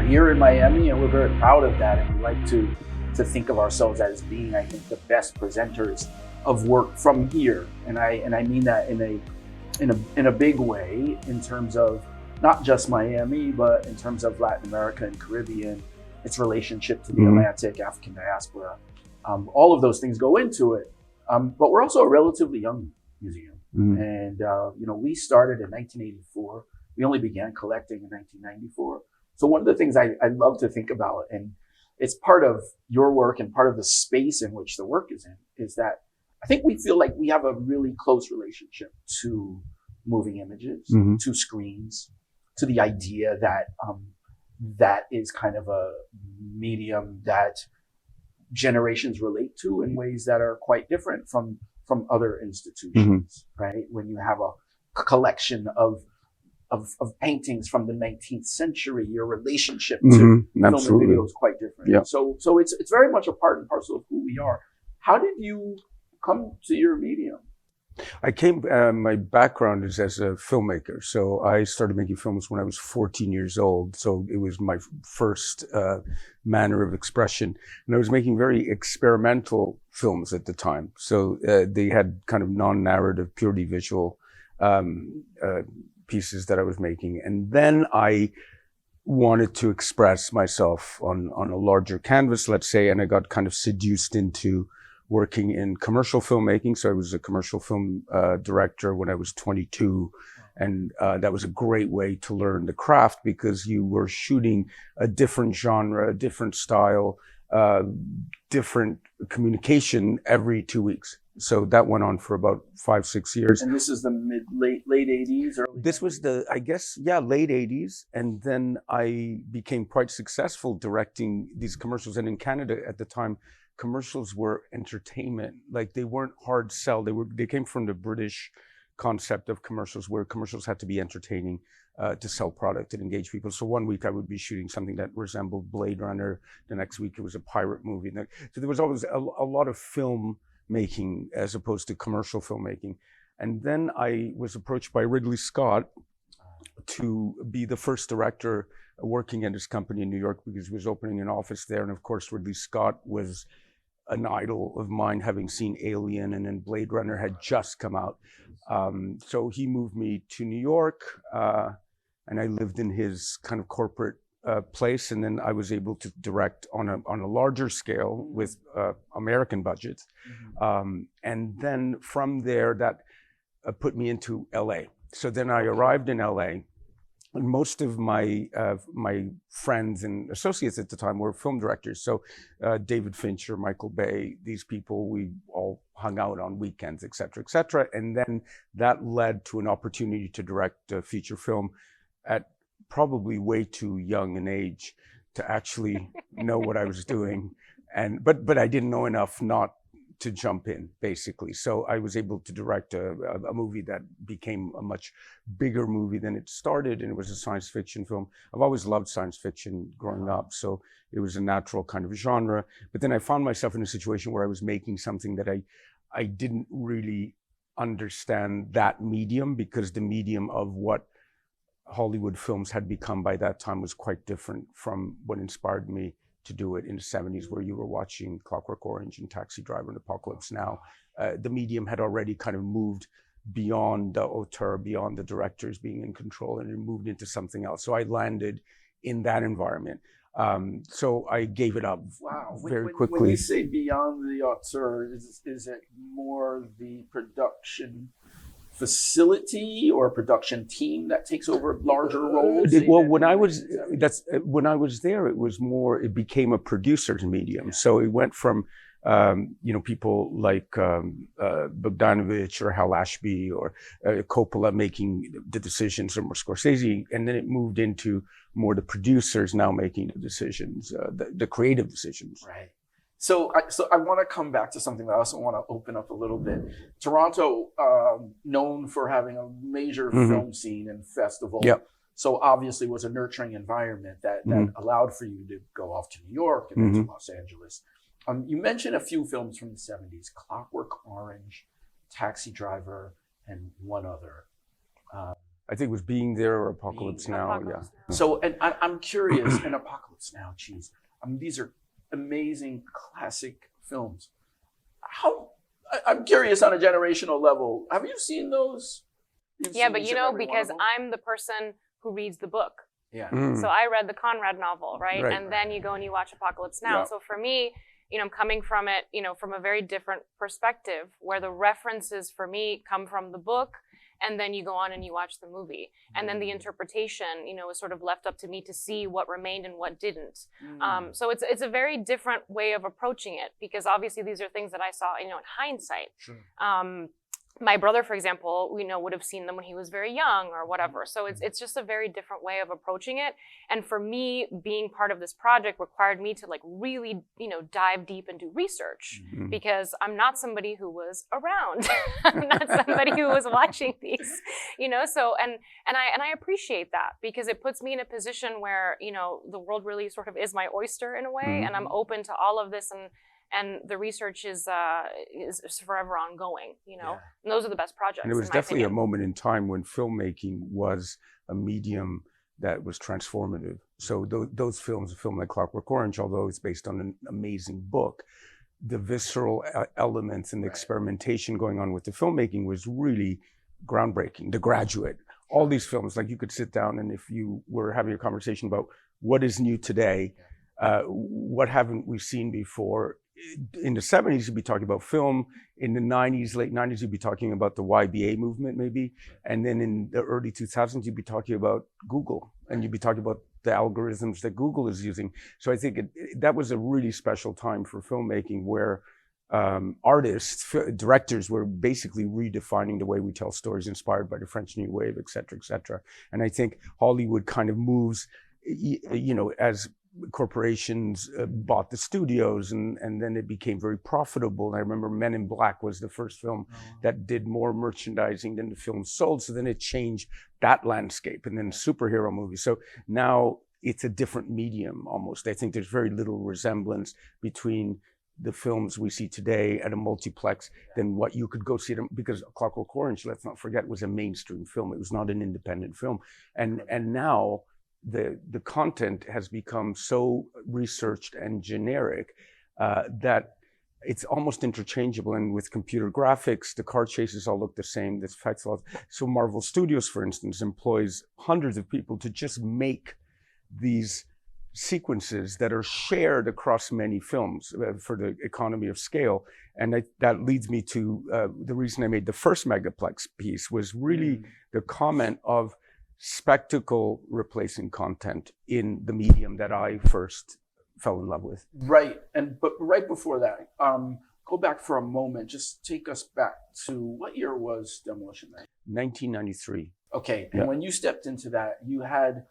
here in Miami, and we're very proud of that. And we like to think of ourselves as being, I think, the best presenters of work from here. And I mean that in a big way, in terms of not just Miami, but in terms of Latin America and Caribbean, its relationship to the Atlantic, African diaspora. All of those things go into it. But we're also a relatively young museum. And we started in 1984. We only began collecting in 1994. So one of the things I love to think about, and it's part of your work and part of the space in which the work is in, is that I think we feel like we have a really close relationship to moving images, to screens, to the idea that that is kind of a medium that generations relate to in ways that are quite different from other institutions, right? When you have a collection of paintings from the 19th century, your relationship to film and video is quite different. Yeah. So it's very much a part and parcel of who we are. How did you come to your medium? My background is as a filmmaker. So I started making films when I was 14 years old. So it was my first manner of expression. And I was making very experimental films at the time. So they had kind of non-narrative, purely visual pieces that I was making. And then I wanted to express myself on a larger canvas, let's say, and I got kind of seduced into working in commercial filmmaking. So I was a commercial film director when I was 22. And that was a great way to learn the craft, because you were shooting a different genre, a different style, different communication every 2 weeks. So that went on for about 5-6 years. And this is the late 80s? This was late 80s. And then I became quite successful directing these commercials. And in Canada at the time, commercials were entertainment. Like, they weren't hard sell. They came from the British concept of commercials, where commercials had to be entertaining to sell product and engage people. So one week I would be shooting something that resembled Blade Runner. The next week it was a pirate movie. So there was always a lot of film making as opposed to commercial filmmaking. And then I was approached by Ridley Scott to be the first director working at his company in New York, because he was opening an office there. And of course, Ridley Scott was an idol of mine, having seen Alien, and then Blade Runner had just come out. So he moved me to New York, and I lived in his kind of corporate place. And then I was able to direct on a larger scale with American budgets. And then from there, that put me into LA. So then I arrived in LA. And most of my friends and associates at the time were film directors. So David Fincher, Michael Bay, these people, we all hung out on weekends, et cetera, et cetera. And then that led to an opportunity to direct a feature film at probably way too young an age to actually know what I was doing. But I didn't know enough not to jump in, basically. So I was able to direct a movie that became a much bigger movie than it started, and it was a science fiction film. I've always loved science fiction growing up, so it was a natural kind of genre. But then I found myself in a situation where I was making something that I didn't really understand that medium, because the medium of what Hollywood films had become by that time was quite different from what inspired me to do it in the 70s, where you were watching Clockwork Orange and Taxi Driver and Apocalypse Now. The medium had already kind of moved beyond the auteur, beyond the directors being in control, and it moved into something else. So I landed in that environment. So I gave it up very quickly. When you say beyond the auteur, is it more the production facility or production team that takes over larger roles? When I was there, it became a producer's medium. So it went from people like Bogdanovich or Hal Ashby or Coppola making the decisions, or Scorsese, and then it moved into more the producers now making the decisions, the creative decisions. Right. So I want to come back to something that I also want to open up a little bit. Toronto, known for having a major film scene and festival. Yep. So obviously was a nurturing environment that allowed for you to go off to New York and then to Los Angeles. You mentioned a few films from the 70s, Clockwork Orange, Taxi Driver, and one other. I think it was Being There or Apocalypse Now. Apocalypse Yeah. Now. So, and I'm curious, and Apocalypse Now, geez, I mean, these are amazing classic films. I'm curious on a generational level. Have you seen those? Yeah, but because I'm the person who reads the book. Yeah. So I read the Conrad novel, right? Right. And then you go and you watch Apocalypse Now. Yeah. So for me, I'm coming from it, from a very different perspective, where the references for me come from the book, and then you go on and you watch the movie. And then the interpretation, is sort of left up to me to see what remained and what didn't. So it's a very different way of approaching it, because obviously these are things that I saw, in hindsight. Sure. My brother, for example, would have seen them when he was very young or whatever. So it's just a very different way of approaching it. And for me, being part of this project required me to really, dive deep and do research, because I'm not somebody who was around. I'm not somebody who was watching these, So and I appreciate that, because it puts me in a position where the world really sort of is my oyster in a way, and I'm open to all of this, and the research is forever ongoing, Yeah. And those are the best projects. And it was in my definitely opinion. a moment in time when filmmaking was a medium that was transformative. So those films, a film like Clockwork Orange, although it's based on an amazing book, the visceral elements and the experimentation going on with the filmmaking was really groundbreaking. The Graduate, all these films, like you could sit down, and if you were having a conversation about what is new today, what haven't we seen before? In the 70s, you'd be talking about film. In the 90s, late 90s, you'd be talking about the YBA movement, maybe. And then in the early 2000s, you'd be talking about Google, and you'd be talking about the algorithms that Google is using. So I think that was a really special time for filmmaking, where artists, directors were basically redefining the way we tell stories, inspired by the French New Wave, et cetera, et cetera. And I think Hollywood kind of moves, as corporations bought the studios, and then it became very profitable. And I remember Men in Black was the first film that did more merchandising than the film sold. So then it changed that landscape, and then superhero movies. So now it's a different medium almost. I think there's very little resemblance between the films we see today at a multiplex than what you could go see them, because Clockwork Orange, let's not forget, was a mainstream film. It was not an independent film. And now the content has become so researched and generic that it's almost interchangeable. And with computer graphics, the car chases all look the same. The effects all. So Marvel Studios, for instance, employs hundreds of people to just make these sequences that are shared across many films for the economy of scale. And that leads me to the reason I made the first Megaplex piece was really the comment of spectacle replacing content in the medium that I first fell in love with. Right. But right before that, go back for a moment. Just take us back to, what year was Demolition Man? 1993. Okay. And when you stepped into that, you had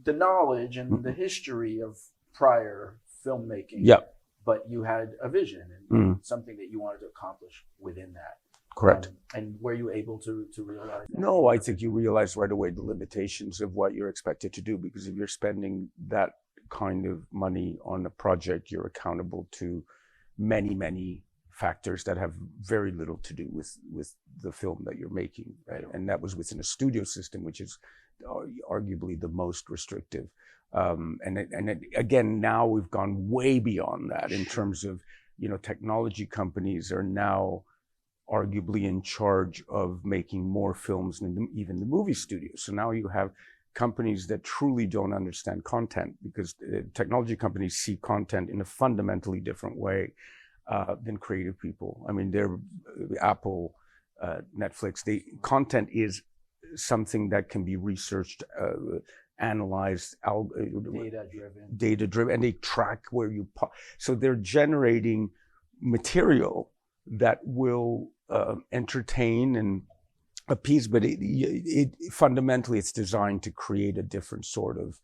the knowledge and the history of prior filmmaking. Yeah. But you had a vision and something that you wanted to accomplish within that. Correct. And were you able to realize that? No, I think you realize right away the limitations of what you're expected to do, because if you're spending that kind of money on a project, you're accountable to many, many factors that have very little to do with the film that you're making, right? And that was within a studio system, which is arguably the most restrictive. Again, now we've gone way beyond that in terms of, technology companies are now arguably in charge of making more films than even the movie studios. So now you have companies that truly don't understand content, because technology companies see content in a fundamentally different way than creative people. I mean, they're Apple, Netflix. Content is something that can be researched, analyzed, data-driven, and they track where you. So they're generating material that will entertain and appease, but it fundamentally it's designed to create a different sort of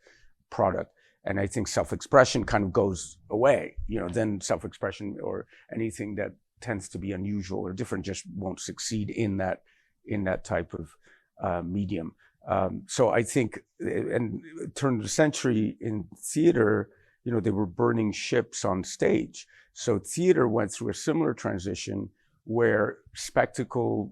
product. And I think self-expression kind of goes away. Then self-expression or anything that tends to be unusual or different just won't succeed in that type of medium. So I think, and turn of the century in theater, they were burning ships on stage. So theater went through a similar transition where spectacle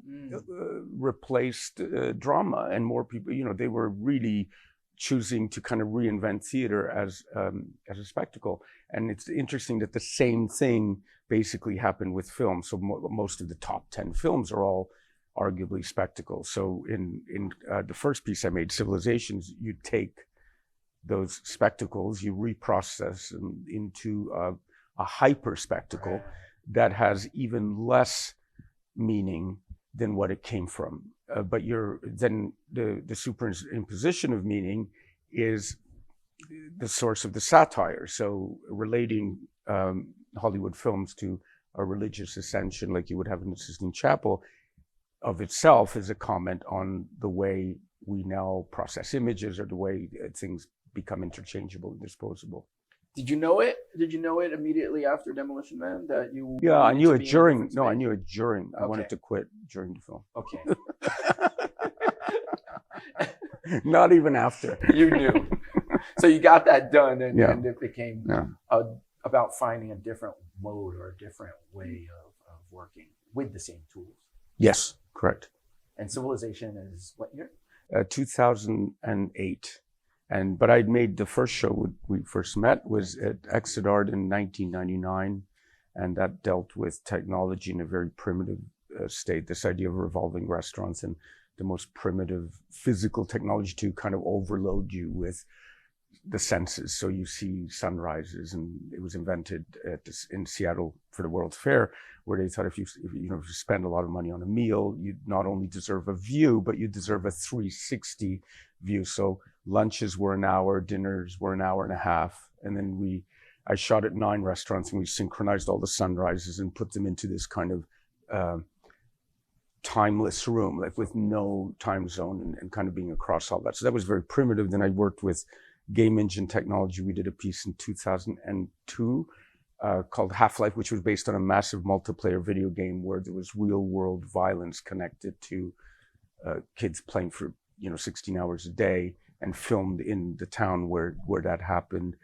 replaced drama, and more people, they were really choosing to kind of reinvent theater as a spectacle. And it's interesting that the same thing basically happened with film. So most of the top 10 films are all arguably spectacle. So in the first piece I made, Civilizations, you take those spectacles, you reprocess them into a hyper spectacle that has even less meaning than what it came from. But then the superimposition of meaning is the source of the satire. So relating Hollywood films to a religious ascension, like you would have in the Sistine Chapel, of itself is a comment on the way we now process images, or the way things become interchangeable and disposable. Did you know it? Did you know it immediately after Demolition Man that you? Yeah, I knew it during. No, I knew it during. Okay. I wanted to quit during the film. Okay. Not even after. You knew. So you got that done, and it became about finding a different mode or a different way of working with the same tools. Yes, correct. And Civilization is what year? 2008. But I'd made the first show we first met was at Exit Art in 1999, and that dealt with technology in a very primitive state. This idea of revolving restaurants and the most primitive physical technology to kind of overload you with the senses. So you see sunrises, and it was invented in Seattle for the World's Fair, where they thought if you spend a lot of money on a meal, you not only deserve a view, but you deserve a 360 view. So lunches were an hour, dinners were an hour and a half, and then I shot at 9 restaurants, and we synchronized all the sunrises and put them into this kind of timeless room, like with no time zone, and kind of being across all that. So that was very primitive. Then I worked with game engine technology. We did a piece in 2002 called Half-Life, which was based on a massive multiplayer video game where there was real world violence connected to kids playing for 16 hours a day, and filmed in the town where that happened.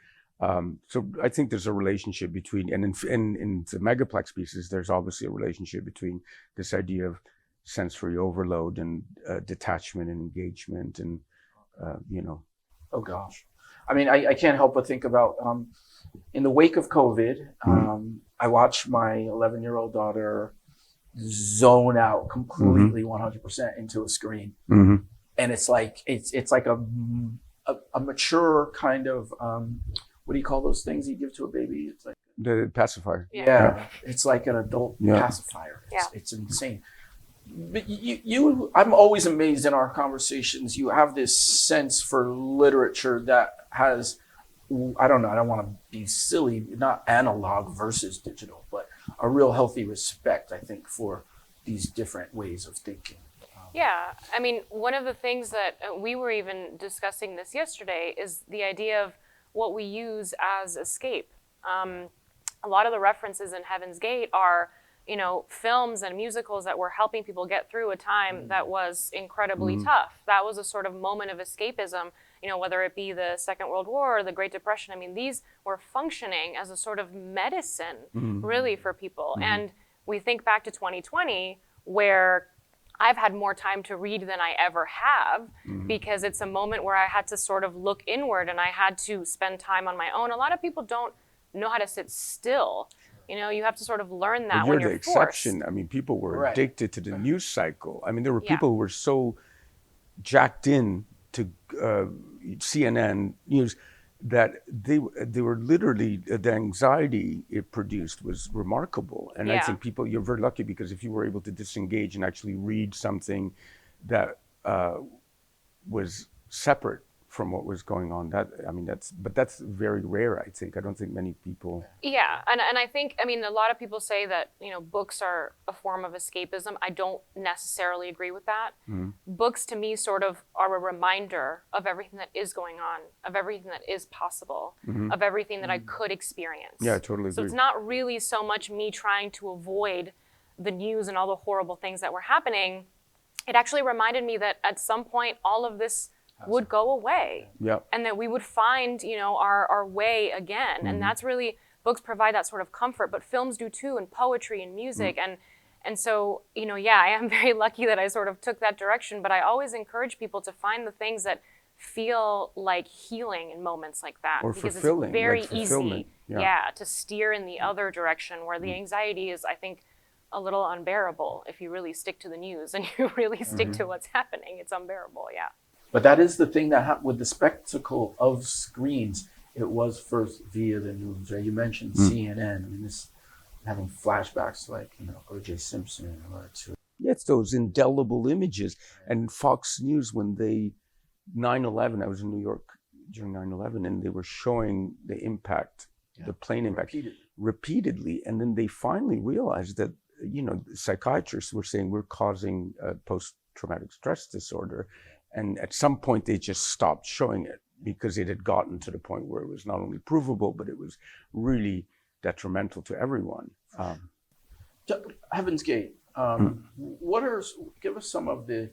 So I think there's a relationship between, and in the Megaplex pieces, there's obviously a relationship between this idea of sensory overload and detachment and engagement, and Oh gosh. I mean, I can't help but think about, in the wake of COVID, I watched my 11-year-old daughter zone out completely 100% into a screen. And it's like a mature kind kind of, what do you call those things you give to a baby? It's like the pacifier. Yeah. It's like an adult pacifier. It's insane. But I'm always amazed in our conversations. You have this sense for literature that has, I don't want to be silly, not analog versus digital, but a real healthy respect, I think, for these different ways of thinking. Yeah, I mean, one of the things that we were even discussing this yesterday is the idea of what we use as escape. A lot of the references in Heaven's Gate are, films and musicals that were helping people get through a time that was incredibly tough. That was a sort of moment of escapism, whether it be the Second World War or the Great Depression. I mean, these were functioning as a sort of medicine, really, for people. And we think back to 2020, where I've had more time to read than I ever have, because it's a moment where I had to sort of look inward and I had to spend time on my own. A lot of people don't know how to sit still. You have to sort of learn that when you're the exception. forced. I mean, people were addicted to the news cycle. I mean, there were people who were so jacked in to CNN news that they were literally, the anxiety it produced was remarkable. And I think you're very lucky, because if you were able to disengage and actually read something that was separate from what was going on, that's very rare, I think. I don't think many people. Yeah, and I think, a lot of people say that, books are a form of escapism. I don't necessarily agree with that. Books, to me, sort of are a reminder of everything that is going on, of everything that is possible, of everything that I could experience. Yeah, I totally agree. So it's not really so much me trying to avoid the news and all the horrible things that were happening. It actually reminded me that at some point, all of this would go away, and that we would find, our way again. And that's really, books provide that sort of comfort, but films do too, and poetry and music. And so, I am very lucky that I sort of took that direction, but I always encourage people to find the things that feel like healing in moments like that. Or because fulfilling, it's very like fulfillment. easy, to steer in the other direction where the anxiety is, I think, a little unbearable. If you really stick to the news and you really stick to what's happening, it's unbearable, But that is the thing that happened with the spectacle of screens. It was first via the news, right? You mentioned CNN. I mean, this having flashbacks to, like, O.J. Simpson or to... Yeah, it's those indelible images. And Fox News, when they 9/11, I was in New York during 9/11, and they were showing the impact, the plane impact, repeatedly. And then they finally realized that, psychiatrists were saying we're causing post-traumatic stress disorder. And at some point, they just stopped showing it because it had gotten to the point where it was not only provable, but it was really detrimental to everyone. Heaven's Gate. Give us some of the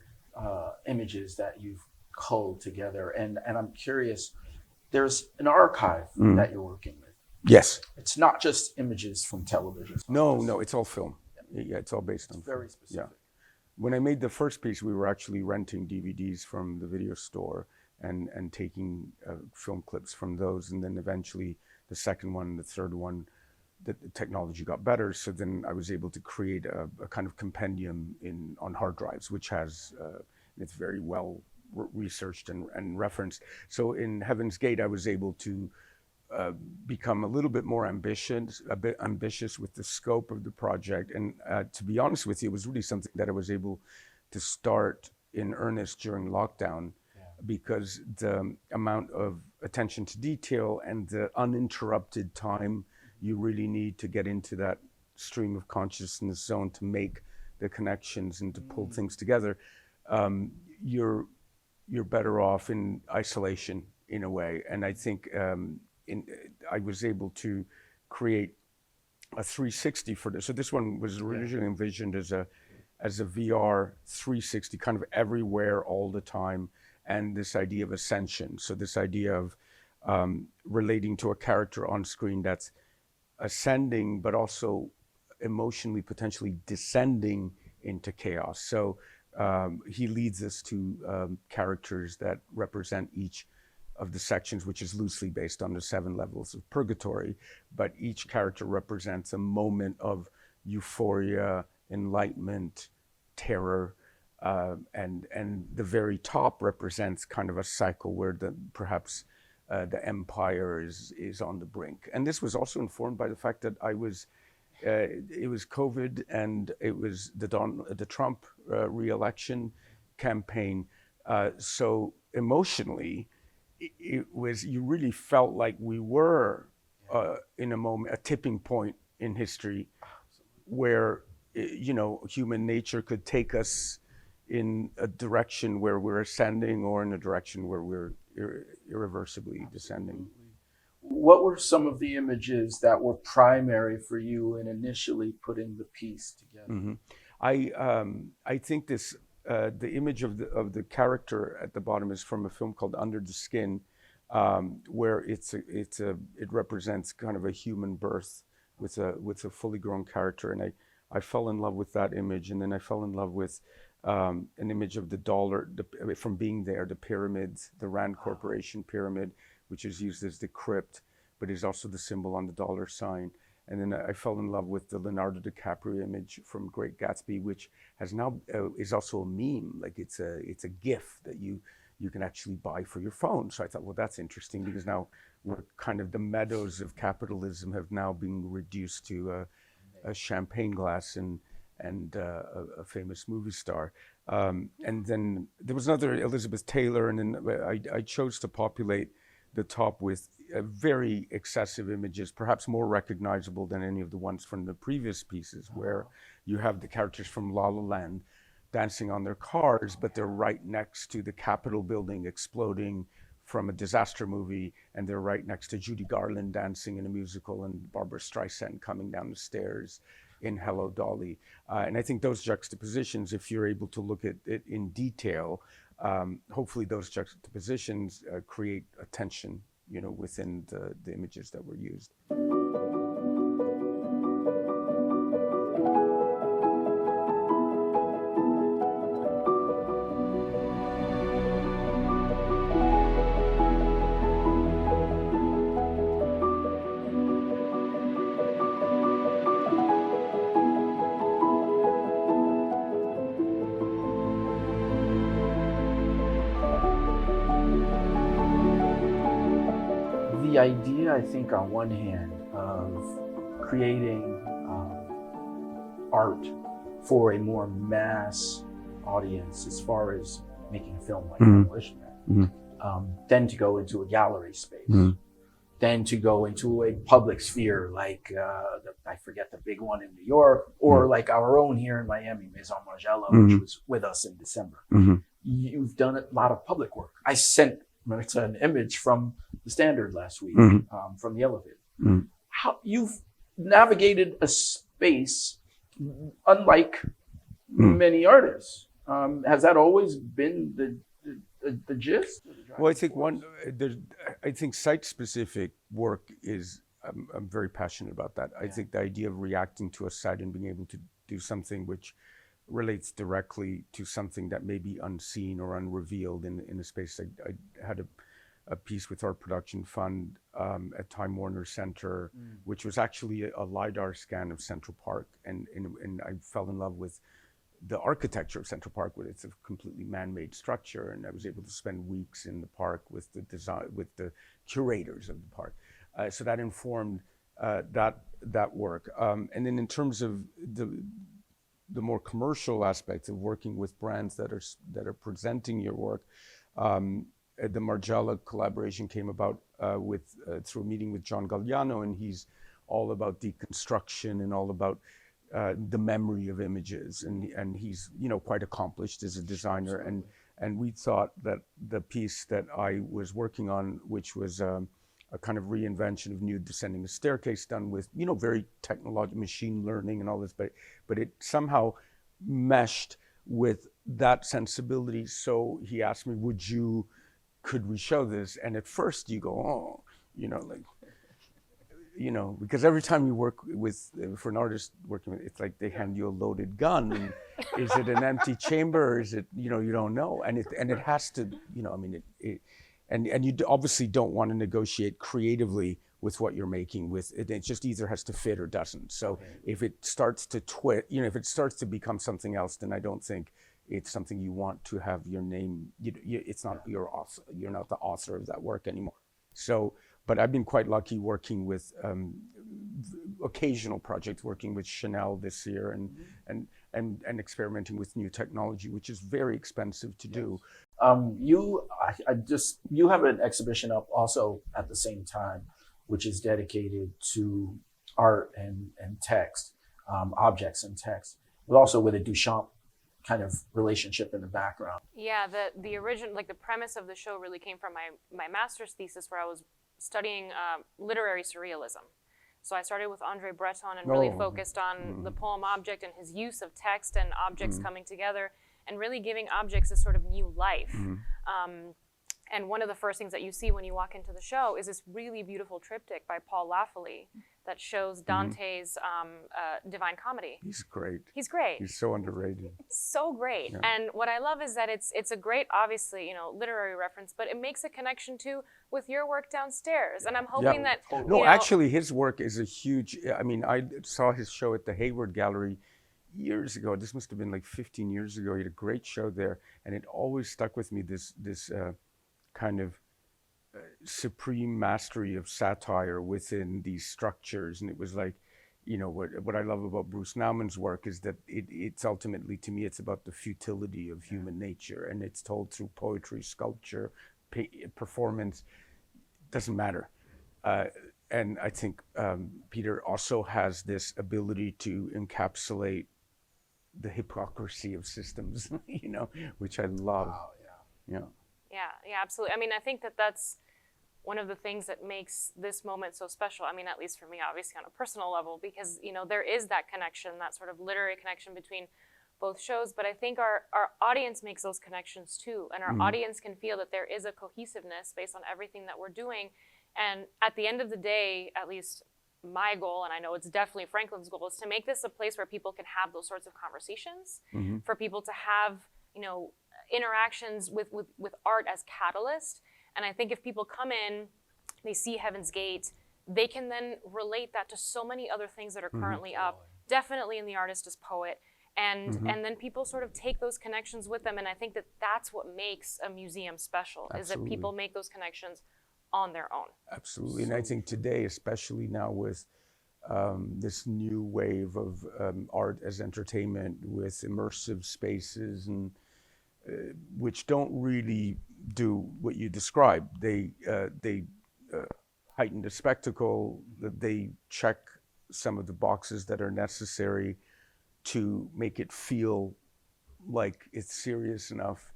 images that you've culled together, and I'm curious. There's an archive that you're working with. Yes. It's not just images from television. No, it's all film. Yeah, it's all based on very film. specific. Yeah. When I made the first piece, we were actually renting DVDs from the video store and taking film clips from those, and then eventually the second one, the third one, the technology got better, so then I was able to create a kind of compendium on hard drives, which has, it's very well researched and referenced. So in Heaven's Gate, I was able to become a little bit more ambitious with the scope of the project. And to be honest with you, it was really something that I was able to start in earnest during lockdown, because the amount of attention to detail and the uninterrupted time you really need to get into that stream of consciousness zone to make the connections and to pull things together, you're better off in isolation in a way. And I think I was able to create a 360 for this. So this one was originally envisioned as a VR 360, kind of everywhere all the time, and this idea of ascension. So this idea of relating to a character on screen that's ascending, but also emotionally potentially descending into chaos. So he leads us to characters that represent each of the sections, which is loosely based on the 7 levels of purgatory, but each character represents a moment of euphoria, enlightenment, terror, and the very top represents kind of a cycle where perhaps the empire is on the brink. And this was also informed by the fact that it was COVID, and it was the Trump re-election campaign. So emotionally, you really felt like we were in a tipping point in history where, human nature could take us in a direction where we're ascending, or in a direction where we're irreversibly descending. What were some of the images that were primary for you in initially putting the piece together? I think this the image of the character at the bottom is from a film called Under the Skin, where it represents kind of a human birth with a fully grown character, and I fell in love with that image, and then I fell in love with an image of the dollar from being there, the pyramids, the Rand Corporation pyramid, which is used as the crypt, but is also the symbol on the dollar sign. And then I fell in love with the Leonardo DiCaprio image from Great Gatsby, which has now is also a meme. Like it's a GIF that you can actually buy for your phone. So I thought, well, that's interesting, because now we're kind of, the meadows of capitalism have now been reduced to a champagne glass and a famous movie star. And then there was another, Elizabeth Taylor, and then I chose to populate the top with very excessive images, perhaps more recognizable than any of the ones from the previous pieces, where you have the characters from La La Land dancing on their cars, but they're right next to the Capitol building exploding from a disaster movie, and they're right next to Judy Garland dancing in a musical, and Barbara Streisand coming down the stairs in Hello, Dolly. And I think those juxtapositions, if you're able to look at it in detail, hopefully those juxtapositions create a tension, within the images that were used. idea, I think, on one hand, of creating art for a more mass audience as far as making a film like Demolition Man, then to go into a gallery space, then to go into a public sphere like, I forget the big one in New York, or like our own here in Miami, Maison Margiela, which was with us in December. You've done a lot of public work. I sent Maritza an image from the Standard last week, from the elevator. How you've navigated a space unlike many artists. Has that always been the gist? Well, I think I think site-specific work is, I'm very passionate about that. I think the idea of reacting to a site and being able to do something which relates directly to something that may be unseen or unrevealed in a space. I had a piece with our production fund at Time Warner Center, which was actually a LiDAR scan of Central Park, and I fell in love with the architecture of Central Park, where it's a completely man-made structure, and I was able to spend weeks in the park with the design, with the curators of the park. So that informed that work. And then in terms of the more commercial aspects of working with brands that are presenting your work, the Margiela collaboration came about through a meeting with John Galliano, and he's all about deconstruction and all about the memory of images, and he's quite accomplished as a designer, and we thought that the piece that I was working on, which was a kind of reinvention of nude descending a staircase done with very technological machine learning and all this, but it somehow meshed with that sensibility. So he asked me, could we show this? And at first you go, because every time you work for an artist working with, it's like they hand you a loaded gun. And is it an empty chamber, or is it, you don't know? And it has to, and you obviously don't want to negotiate creatively with what you're making with it. It just either has to fit or doesn't. So if it starts to if it starts to become something else, then I don't think it's something you want to have your name. It's not your author. You're not the author of that work anymore. So, but I've been quite lucky working with occasional projects, working with Chanel this year, and experimenting with new technology, which is very expensive to do. You have an exhibition up also at the same time, which is dedicated to art and text, objects and text, but also with a Duchamp kind of relationship in the background. Yeah, the original, like the premise of the show really came from my master's thesis, where I was studying literary surrealism. So I started with Andre Breton and really focused on the poem object and his use of text and objects coming together and really giving objects a sort of new life. And one of the first things that you see when you walk into the show is this really beautiful triptych by Paul Laffoley that shows Dante's Divine Comedy. He's great. He's great. He's so underrated. So great. Yeah. And what I love is that it's a great, obviously, literary reference, but it makes a connection too with your work downstairs. And I'm hoping that... No, actually, his work is a huge... I mean, I saw his show at the Hayward Gallery years ago. This must have been like 15 years ago. He had a great show there, and it always stuck with me, this kind of supreme mastery of satire within these structures. And it was like, what I love about Bruce Naumann's work is that it's ultimately, to me, it's about the futility of human nature, and it's told through poetry, sculpture, performance. Doesn't matter. And I think Peter also has this ability to encapsulate the hypocrisy of systems, which I love. Wow, Yeah, absolutely. I mean, I think that's one of the things that makes this moment so special. I mean, at least for me, obviously on a personal level, because, there is that connection, that sort of literary connection between both shows. But I think our audience makes those connections too. And our audience can feel that there is a cohesiveness based on everything that we're doing. And at the end of the day, at least my goal, and I know it's definitely Franklin's goal, is to make this a place where people can have those sorts of conversations, for people to have, interactions with art as catalyst. And I think if people come in, they see Heaven's Gate, they can then relate that to so many other things that are currently up, definitely in The Artist as Poet. And then people sort of take those connections with them. And I think that that's what makes a museum special. Absolutely. Is that people make those connections on their own. Absolutely. And I think today, especially now with this new wave of art as entertainment with immersive spaces and which don't really do what you described. They heighten the spectacle, they check some of the boxes that are necessary to make it feel like it's serious enough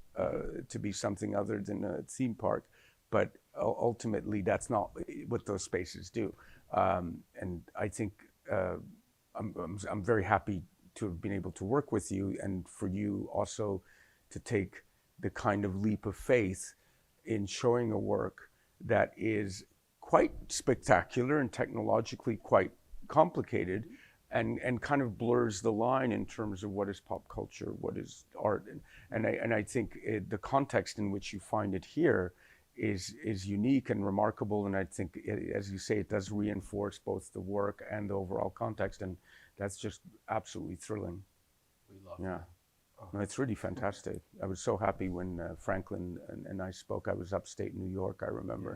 to be something other than a theme park. But ultimately, that's not what those spaces do. And I think I'm very happy to have been able to work with you, and for you also to take the kind of leap of faith in showing a work that is quite spectacular and technologically quite complicated, and kind of blurs the line in terms of what is pop culture, what is art, and I think the context in which you find it here is unique and remarkable, and I think, as you say, it does reinforce both the work and the overall context, and that's just absolutely thrilling. We love Yeah. it. No, it's really fantastic. I was so happy when Franklin and I spoke. I was upstate New York, I remember,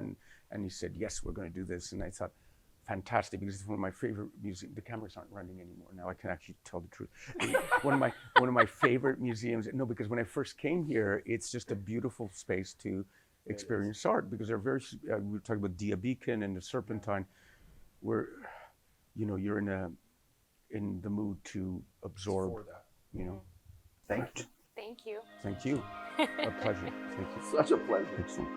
and he said, yes, we're going to do this. And I thought, fantastic, because it's one of my favorite museums. The cameras aren't running anymore. Now I can actually tell the truth. one of my favorite museums. No, because when I first came here, it's just a beautiful space to experience art, because they're very, we were talking about Dia Beacon and the Serpentine, where, you're in the mood to absorb, Thank you. Thank you. Thank you. A pleasure. Thank you. Such a pleasure. Excellent.